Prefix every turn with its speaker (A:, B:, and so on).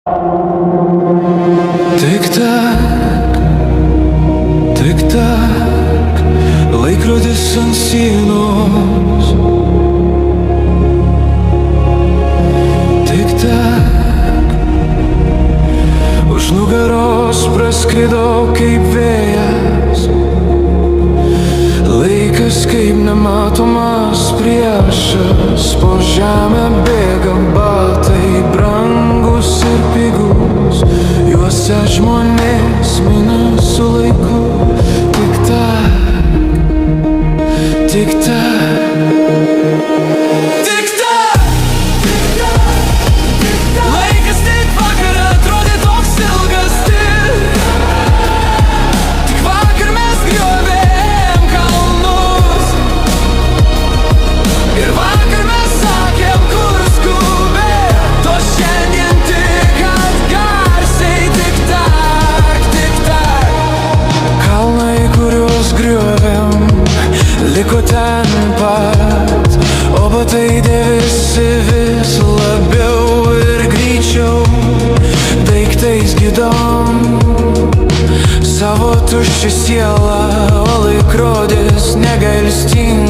A: Tik tak, laikrodis ant sienos. Tik tak, už nugaros praskrido kaip vėjas. Laikas kaip nematomas priešas, po žemę bėga batai, brangus ir pigus, juose žmonės mina su laiku. Tik tak, tik tak, tik tak, laikas tik vakar atrodė toks ilgas, tik vakar mes griovėm kalnus, ir vakar mes sakėm, kur skubėt, o šiandien tik atgarsiai. Tik tak, tik tak, kalnai, kuriuos griovėm, liko ten pat, o batai dėvisi vis labiau ir greičiau, daiktais gydom savo tuščią sielą, o laikrodis negailestingai